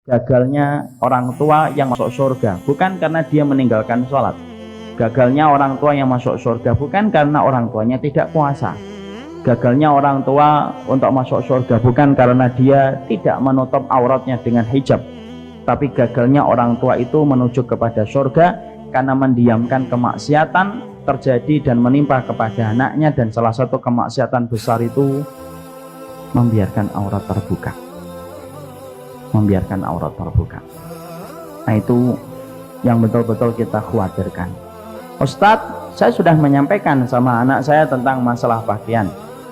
gagalnya orang tua yang masuk surga bukan karena dia meninggalkan sholat. Gagalnya orang tua yang masuk surga bukan karena orang tuanya tidak puasa. Gagalnya orang tua untuk masuk surga bukan karena dia tidak menutup auratnya dengan hijab. Tapi gagalnya orang tua itu menuju kepada surga karena mendiamkan kemaksiatan terjadi dan menimpa kepada anaknya, dan salah satu kemaksiatan besar itu membiarkan aurat terbuka. Membiarkan aurat terbuka. Nah, itu yang betul-betul kita khawatirkan. Ustadz, saya sudah menyampaikan sama anak saya tentang masalah pakaian.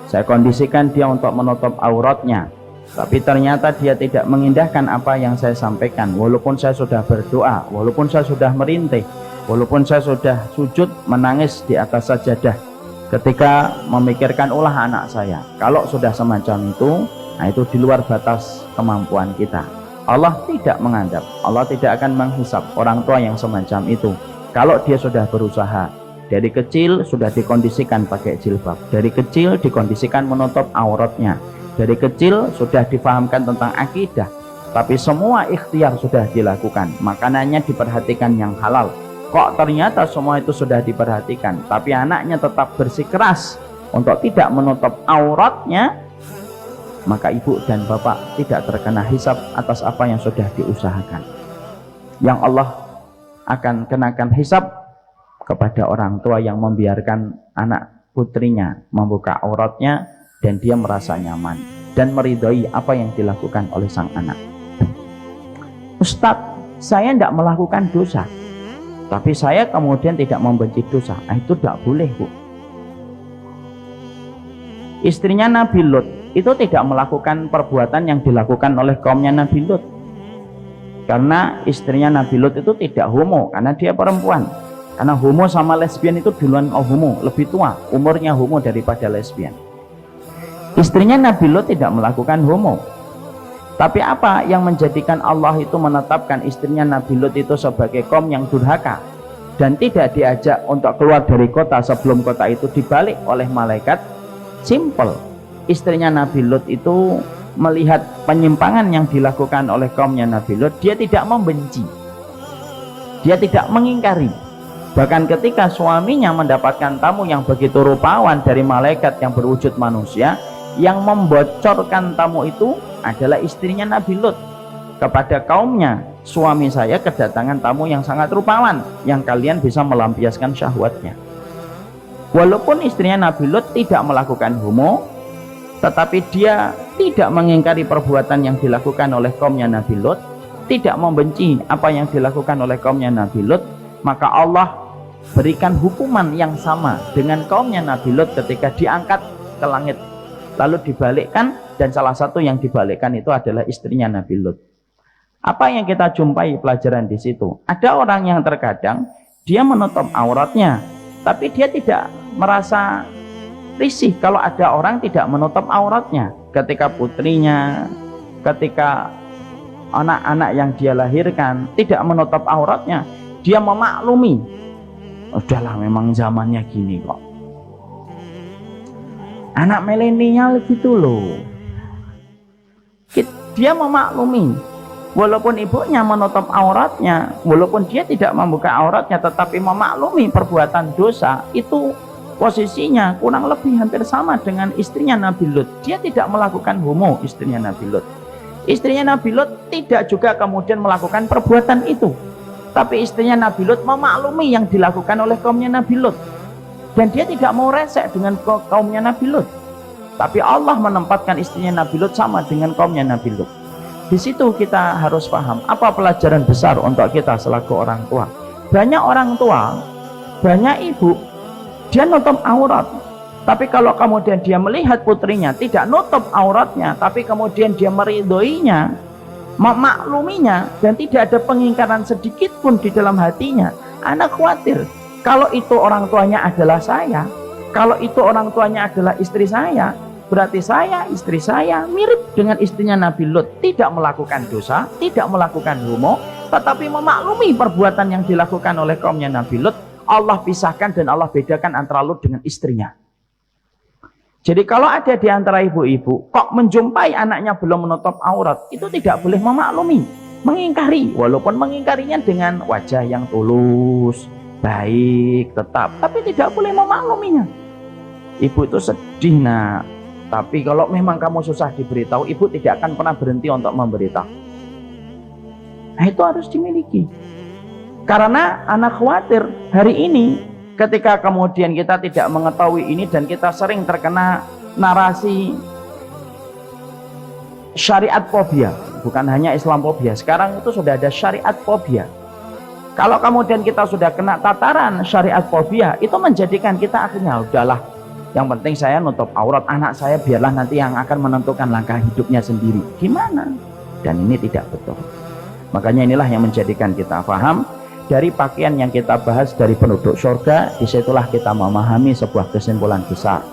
Saya kondisikan dia untuk menutup auratnya, tapi ternyata dia tidak mengindahkan apa yang saya sampaikan. Walaupun saya sudah berdoa, walaupun saya sudah merintih, walaupun saya sudah sujud menangis di atas sajadah ketika memikirkan ulah anak saya. Kalau sudah semacam itu, nah itu di luar batas kemampuan kita. Allah tidak mengadab, Allah tidak akan menghisap orang tua yang semacam itu. Kalau dia sudah berusaha, dari kecil sudah dikondisikan pakai jilbab, dari kecil dikondisikan menutup auratnya, dari kecil sudah difahamkan tentang akidah, tapi semua ikhtiar sudah dilakukan, makanannya diperhatikan yang halal. Kok ternyata semua itu sudah diperhatikan, tapi anaknya tetap bersikeras untuk tidak menutup auratnya, maka ibu dan bapak tidak terkena hisab atas apa yang sudah diusahakan. Yang Allah akan kenakan hisab kepada orang tua yang membiarkan anak putrinya membuka auratnya dan dia merasa nyaman dan meridhoi apa yang dilakukan oleh sang anak. Ustadz, saya tidak melakukan dosa, tapi saya kemudian tidak membenci dosa. Nah, itu tidak boleh, Bu. Istrinya Nabi Lut itu tidak melakukan perbuatan yang dilakukan oleh kaumnya Nabi Lut, karena istrinya Nabi Lut itu tidak homo, karena dia perempuan. Karena homo sama lesbian itu duluan homo, lebih tua umurnya homo daripada lesbian. Istrinya Nabi Lut tidak melakukan homo. Tapi apa yang menjadikan Allah itu menetapkan istrinya Nabi Lut itu sebagai kaum yang durhaka dan tidak diajak untuk keluar dari kota sebelum kota itu dibalik oleh malaikat? Simple. Istrinya Nabi Lut itu melihat penyimpangan yang dilakukan oleh kaumnya Nabi Lut, dia tidak membenci, dia tidak mengingkari. Bahkan ketika suaminya mendapatkan tamu yang begitu rupawan dari malaikat yang berwujud manusia, yang membocorkan tamu itu adalah istrinya Nabi Lut kepada kaumnya, suami saya kedatangan tamu yang sangat rupawan, yang kalian bisa melampiaskan syahwatnya. Walaupun istrinya Nabi Lut tidak melakukan homo, tetapi dia tidak mengingkari perbuatan yang dilakukan oleh kaumnya Nabi Lut, tidak membenci apa yang dilakukan oleh kaumnya Nabi Lut, maka Allah berikan hukuman yang sama dengan kaumnya Nabi Lut ketika diangkat ke langit lalu dibalikkan, dan salah satu yang dibalikkan itu adalah istrinya Nabi Lut. Apa yang kita jumpai pelajaran di situ? Ada orang yang terkadang dia menutup auratnya, tapi dia tidak merasa risih kalau ada orang tidak menutup auratnya. Ketika putrinya, ketika anak-anak yang dia lahirkan tidak menutup auratnya, dia memaklumi, udahlah memang zamannya gini kok. Anak milenial gitu loh. Dia memaklumi, walaupun ibunya menutup auratnya, walaupun dia tidak membuka auratnya, tetapi memaklumi perbuatan dosa itu posisinya kurang lebih hampir sama dengan istrinya Nabi Lut. Dia tidak melakukan homo, istrinya Nabi Lut. Istrinya Nabi Lut tidak juga kemudian melakukan perbuatan itu, tapi istrinya Nabi Lut memaklumi yang dilakukan oleh kaumnya Nabi Lut, dan dia tidak mau resek dengan kaumnya Nabi Lut. Tapi Allah menempatkan istrinya Nabi Lut sama dengan kaumnya Nabi Lut. Di situ kita harus paham apa pelajaran besar untuk kita selaku orang tua. Banyak orang tua, banyak ibu, dia nutup aurat, tapi kalau kemudian dia melihat putrinya tidak nutup auratnya, tapi kemudian dia meridhoinya, memakluminya, dan tidak ada pengingkaran sedikit pun di dalam hatinya, anak khawatir kalau itu orang tuanya adalah saya, kalau itu orang tuanya adalah istri saya, berarti saya, istri saya mirip dengan istrinya Nabi Lut, tidak melakukan dosa, tidak melakukan homo, tetapi memaklumi perbuatan yang dilakukan oleh kaumnya Nabi Lut. Allah pisahkan dan Allah bedakan antara Lut dengan istrinya. Jadi kalau ada di antara ibu-ibu kok menjumpai anaknya belum menutup aurat, itu tidak boleh memaklumi. mengingkari, walaupun mengingkarinya dengan wajah yang tulus, baik, tetap, tapi tidak boleh memakluminya. Ibu itu sedih nak, tapi kalau memang kamu susah diberitahu, ibu tidak akan pernah berhenti untuk memberitahu. Nah, itu harus dimiliki, karena anak khawatir hari ini ketika kemudian kita tidak mengetahui ini dan kita sering terkena narasi syariat fobia, bukan hanya Islamofobia, sekarang itu sudah ada syariat fobia. Kalau kemudian kita sudah kena tataran syariat fobia, itu menjadikan kita akhirnya udahlah, yang penting saya nutup aurat anak saya, biarlah nanti yang akan menentukan langkah hidupnya sendiri. Gimana? Dan ini tidak betul. Makanya inilah yang menjadikan kita paham dari pakaian yang kita bahas dari penduduk surga. Disitulah kita memahami sebuah kesimpulan besar.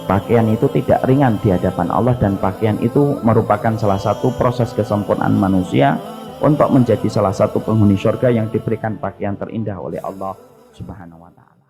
Pakaian itu tidak ringan di hadapan Allah, dan pakaian itu merupakan salah satu proses kesempurnaan manusia untuk menjadi salah satu penghuni surga yang diberikan pakaian terindah oleh Allah Subhanahu wa ta'ala.